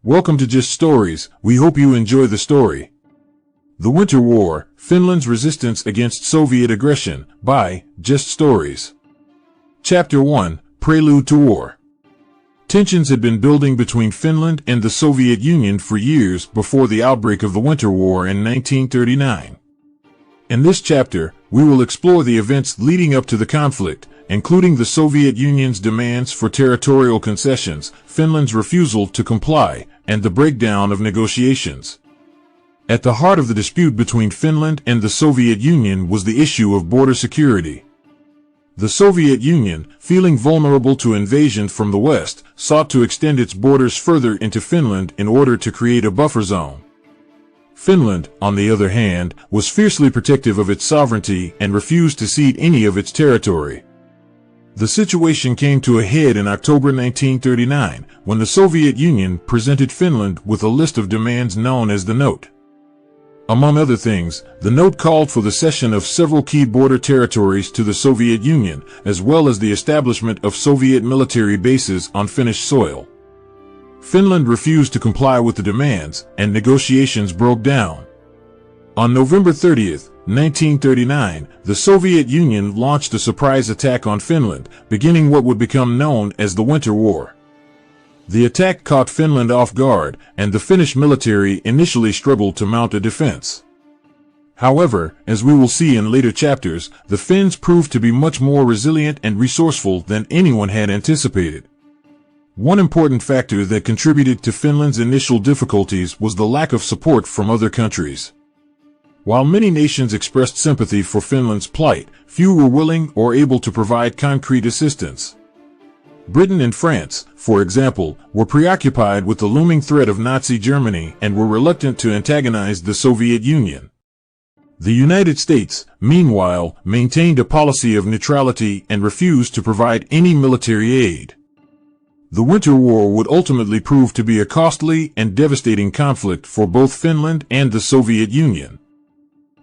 Welcome to Just Stories. We hope you enjoy the story. The Winter War, Finland's Resistance Against Soviet Aggression, by Just Stories. Chapter 1, Prelude to War. Tensions had been building between Finland and the Soviet Union for years before the outbreak of the Winter War in 1939. In this chapter, we will explore the events leading up to the conflict, including the Soviet Union's demands for territorial concessions, Finland's refusal to comply, and the breakdown of negotiations. At the heart of the dispute between Finland and the Soviet Union was the issue of border security. The Soviet Union, feeling vulnerable to invasion from the West, sought to extend its borders further into Finland in order to create a buffer zone. Finland, on the other hand, was fiercely protective of its sovereignty and refused to cede any of its territory. The situation came to a head in October 1939, when the Soviet Union presented Finland with a list of demands known as the Note. Among other things, the note called for the cession of several key border territories to the Soviet Union, as well as the establishment of Soviet military bases on Finnish soil. Finland refused to comply with the demands, and negotiations broke down. On November 30th, 1939, the Soviet Union launched a surprise attack on Finland, beginning what would become known as the Winter War. The attack caught Finland off guard, and the Finnish military initially struggled to mount a defense. However, as we will see in later chapters, the Finns proved to be much more resilient and resourceful than anyone had anticipated. One important factor that contributed to Finland's initial difficulties was the lack of support from other countries. While many nations expressed sympathy for Finland's plight, few were willing or able to provide concrete assistance. Britain and France, for example, were preoccupied with the looming threat of Nazi Germany and were reluctant to antagonize the Soviet Union. The United States, meanwhile, maintained a policy of neutrality and refused to provide any military aid. The Winter War would ultimately prove to be a costly and devastating conflict for both Finland and the Soviet Union.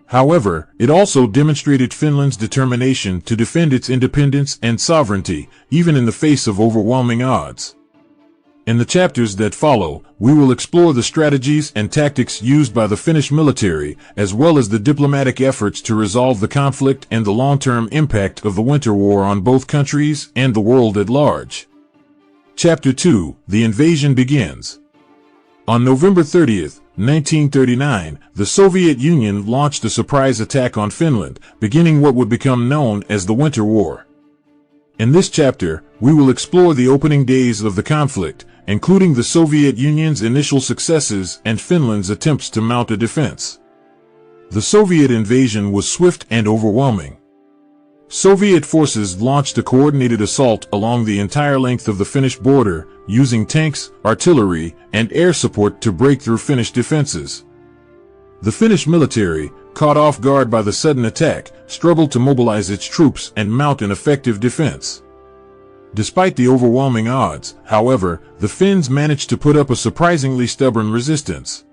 However, it also demonstrated Finland's determination to defend its independence and sovereignty, even in the face of overwhelming odds. In the chapters that follow, we will explore the strategies and tactics used by the Finnish military, as well as the diplomatic efforts to resolve the conflict and the long-term impact of the Winter War on both countries and the world at large. Chapter 2, The Invasion Begins. On November 30th, 1939, the Soviet Union launched a surprise attack on Finland, beginning what would become known as the Winter War. In this chapter, we will explore the opening days of the conflict, including the Soviet Union's initial successes and Finland's attempts to mount a defense. The Soviet invasion was swift and overwhelming. Soviet forces launched a coordinated assault along the entire length of the Finnish border, using tanks, artillery, and air support to break through Finnish defenses. The Finnish military, caught off guard by the sudden attack, struggled to mobilize its troops and mount an effective defense. Despite the overwhelming odds, however, the Finns managed to put up a surprisingly stubborn resistance.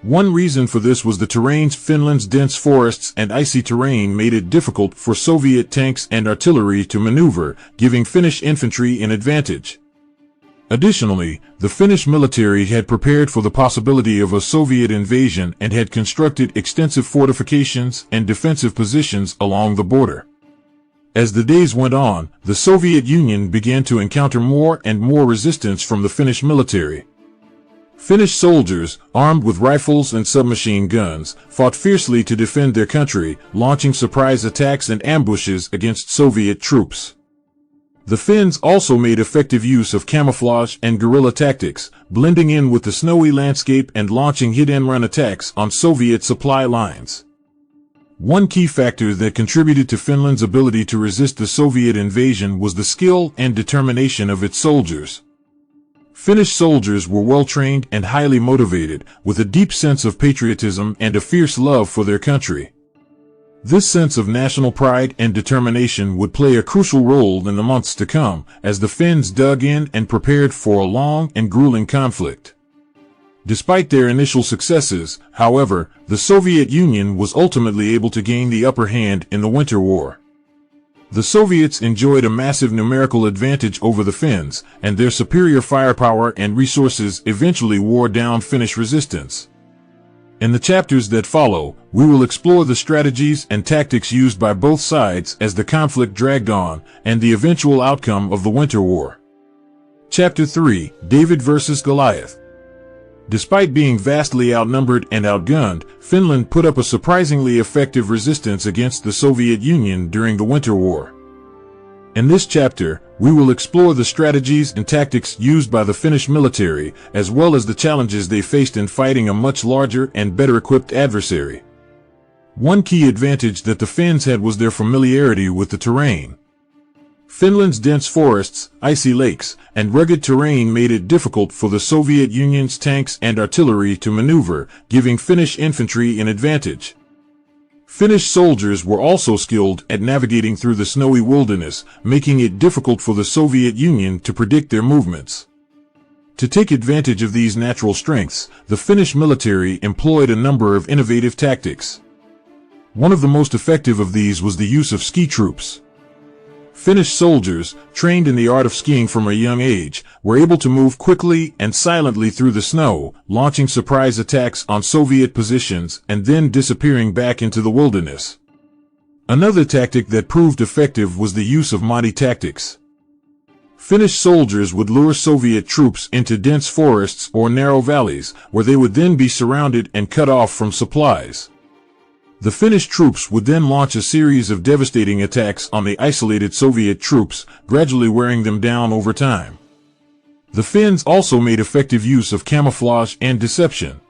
One reason for this was the terrain. Finland's dense forests and icy terrain made it difficult for Soviet tanks and artillery to maneuver, giving Finnish infantry an advantage. Additionally, the Finnish military had prepared for the possibility of a Soviet invasion and had constructed extensive fortifications and defensive positions along the border. As the days went on, the Soviet Union began to encounter more and more resistance from the Finnish military. Finnish soldiers, armed with rifles and submachine guns, fought fiercely to defend their country, launching surprise attacks and ambushes against Soviet troops. The Finns also made effective use of camouflage and guerrilla tactics, blending in with the snowy landscape and launching hit-and-run attacks on Soviet supply lines. One key factor that contributed to Finland's ability to resist the Soviet invasion was the skill and determination of its soldiers. Finnish soldiers were well-trained and highly motivated, with a deep sense of patriotism and a fierce love for their country. This sense of national pride and determination would play a crucial role in the months to come, as the Finns dug in and prepared for a long and grueling conflict. Despite their initial successes, however, the Soviet Union was ultimately able to gain the upper hand in the Winter War. The Soviets enjoyed a massive numerical advantage over the Finns, and their superior firepower and resources eventually wore down Finnish resistance. In the chapters that follow, we will explore the strategies and tactics used by both sides as the conflict dragged on, and the eventual outcome of the Winter War. Chapter 3: David vs. Goliath. Despite being vastly outnumbered and outgunned, Finland put up a surprisingly effective resistance against the Soviet Union during the Winter War. In this chapter, we will explore the strategies and tactics used by the Finnish military, as well as the challenges they faced in fighting a much larger and better equipped adversary. One key advantage that the Finns had was their familiarity with the terrain. Finland's dense forests, icy lakes, and rugged terrain made it difficult for the Soviet Union's tanks and artillery to maneuver, giving Finnish infantry an advantage. Finnish soldiers were also skilled at navigating through the snowy wilderness, making it difficult for the Soviet Union to predict their movements. To take advantage of these natural strengths, the Finnish military employed a number of innovative tactics. One of the most effective of these was the use of ski troops. Finnish soldiers, trained in the art of skiing from a young age, were able to move quickly and silently through the snow, launching surprise attacks on Soviet positions and then disappearing back into the wilderness. Another tactic that proved effective was the use of Monty tactics. Finnish soldiers would lure Soviet troops into dense forests or narrow valleys, where they would then be surrounded and cut off from supplies. The Finnish troops would then launch a series of devastating attacks on the isolated Soviet troops, gradually wearing them down over time. The Finns also made effective use of camouflage and deception.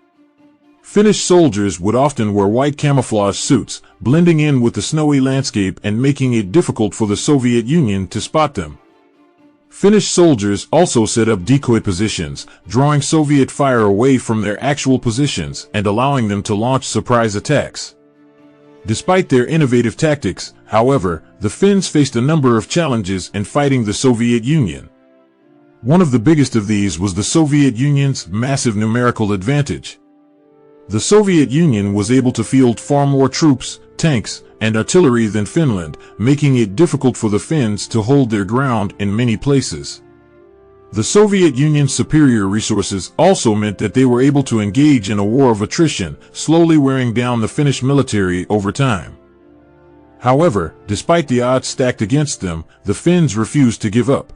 Finnish soldiers would often wear white camouflage suits, blending in with the snowy landscape and making it difficult for the Soviet Union to spot them. Finnish soldiers also set up decoy positions, drawing Soviet fire away from their actual positions and allowing them to launch surprise attacks. Despite their innovative tactics, however, the Finns faced a number of challenges in fighting the Soviet Union. One of the biggest of these was the Soviet Union's massive numerical advantage. The Soviet Union was able to field far more troops, tanks, and artillery than Finland, making it difficult for the Finns to hold their ground in many places. The Soviet Union's superior resources also meant that they were able to engage in a war of attrition, slowly wearing down the Finnish military over time. However, despite the odds stacked against them, the Finns refused to give up.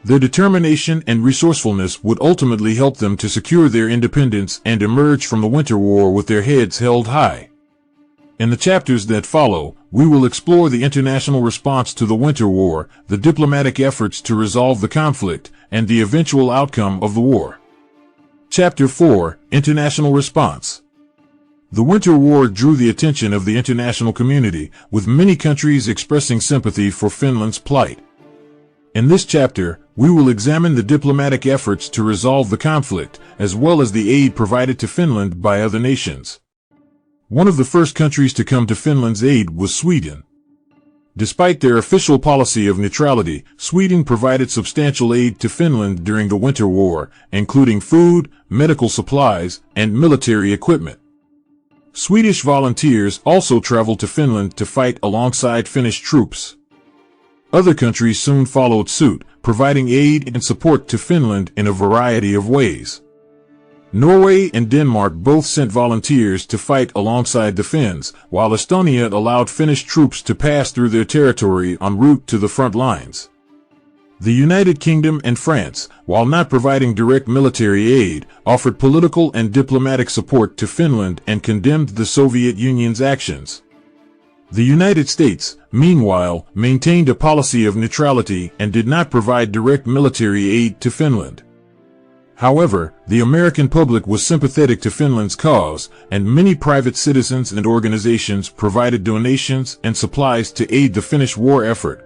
Their determination and resourcefulness would ultimately help them to secure their independence and emerge from the Winter War with their heads held high. In the chapters that follow, we will explore the international response to the Winter War, the diplomatic efforts to resolve the conflict, and the eventual outcome of the war. Chapter 4: International Response. The Winter War drew the attention of the international community, with many countries expressing sympathy for Finland's plight. In this chapter, we will examine the diplomatic efforts to resolve the conflict, as well as the aid provided to Finland by other nations. One of the first countries to come to Finland's aid was Sweden. Despite their official policy of neutrality, Sweden provided substantial aid to Finland during the Winter War, including food, medical supplies, and military equipment. Swedish volunteers also traveled to Finland to fight alongside Finnish troops. Other countries soon followed suit, providing aid and support to Finland in a variety of ways. Norway and Denmark both sent volunteers to fight alongside the Finns, while Estonia allowed Finnish troops to pass through their territory en route to the front lines. The United Kingdom and France, while not providing direct military aid, offered political and diplomatic support to Finland and condemned the Soviet Union's actions. The United States, meanwhile, maintained a policy of neutrality and did not provide direct military aid to Finland. However, the American public was sympathetic to Finland's cause, and many private citizens and organizations provided donations and supplies to aid the Finnish war effort.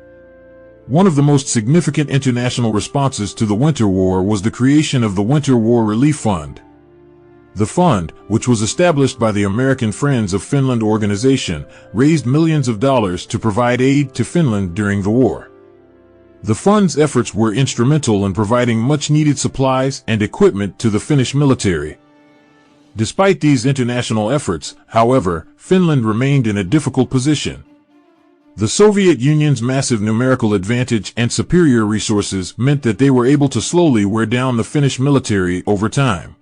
One of the most significant international responses to the Winter War was the creation of the Winter War Relief Fund. The fund, which was established by the American Friends of Finland organization, raised millions of dollars to provide aid to Finland during the war. The fund's efforts were instrumental in providing much-needed supplies and equipment to the Finnish military. Despite these international efforts, however, Finland remained in a difficult position. The Soviet Union's massive numerical advantage and superior resources meant that they were able to slowly wear down the Finnish military over time.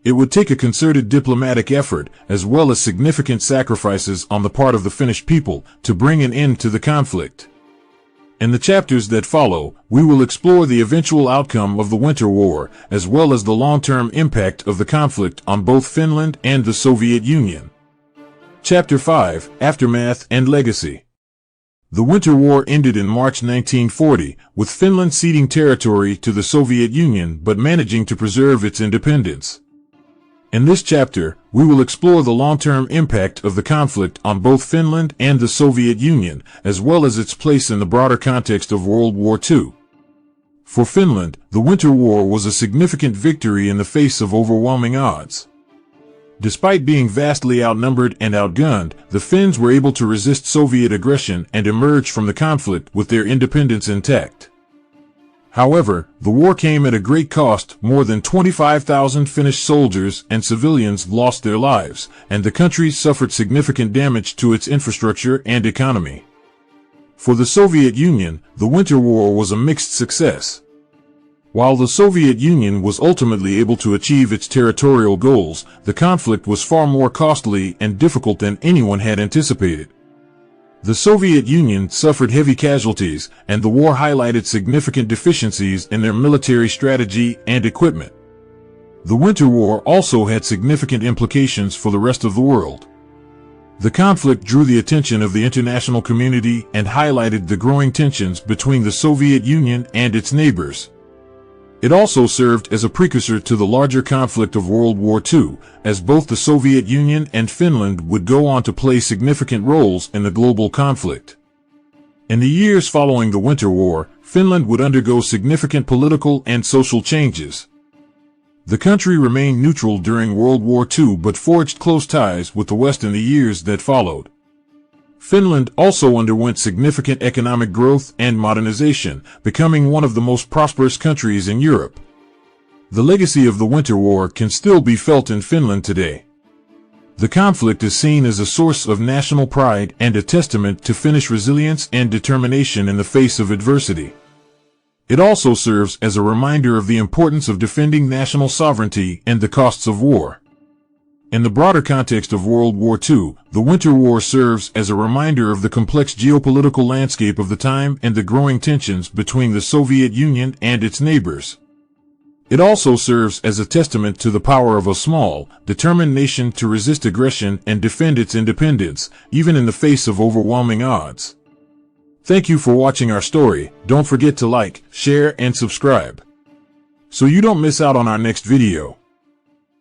It would take a concerted diplomatic effort, as well as significant sacrifices on the part of the Finnish people, to bring an end to the conflict. In the chapters that follow, we will explore the eventual outcome of the Winter War, as well as the long-term impact of the conflict on both Finland and the Soviet Union. Chapter 5: Aftermath and Legacy. The Winter War ended in March 1940, with Finland ceding territory to the Soviet Union but managing to preserve its independence. In this chapter, we will explore the long-term impact of the conflict on both Finland and the Soviet Union, as well as its place in the broader context of World War II. For Finland, the Winter War was a significant victory in the face of overwhelming odds. Despite being vastly outnumbered and outgunned, the Finns were able to resist Soviet aggression and emerge from the conflict with their independence intact. However, the war came at a great cost. More than 25,000 Finnish soldiers and civilians lost their lives, and the country suffered significant damage to its infrastructure and economy. For the Soviet Union, the Winter War was a mixed success. While the Soviet Union was ultimately able to achieve its territorial goals, the conflict was far more costly and difficult than anyone had anticipated. The Soviet Union suffered heavy casualties, and the war highlighted significant deficiencies in their military strategy and equipment. The Winter War also had significant implications for the rest of the world. The conflict drew the attention of the international community and highlighted the growing tensions between the Soviet Union and its neighbors. It also served as a precursor to the larger conflict of World War II, as both the Soviet Union and Finland would go on to play significant roles in the global conflict. In the years following the Winter War, Finland would undergo significant political and social changes. The country remained neutral during World War II but forged close ties with the West in the years that followed. Finland also underwent significant economic growth and modernization, becoming one of the most prosperous countries in Europe. The legacy of the Winter War can still be felt in Finland today. The conflict is seen as a source of national pride and a testament to Finnish resilience and determination in the face of adversity. It also serves as a reminder of the importance of defending national sovereignty and the costs of war. In the broader context of World War II, the Winter War serves as a reminder of the complex geopolitical landscape of the time and the growing tensions between the Soviet Union and its neighbors. It also serves as a testament to the power of a small, determined nation to resist aggression and defend its independence, even in the face of overwhelming odds. Thank you for watching our story. Don't forget to like, share, and subscribe, so you don't miss out on our next video.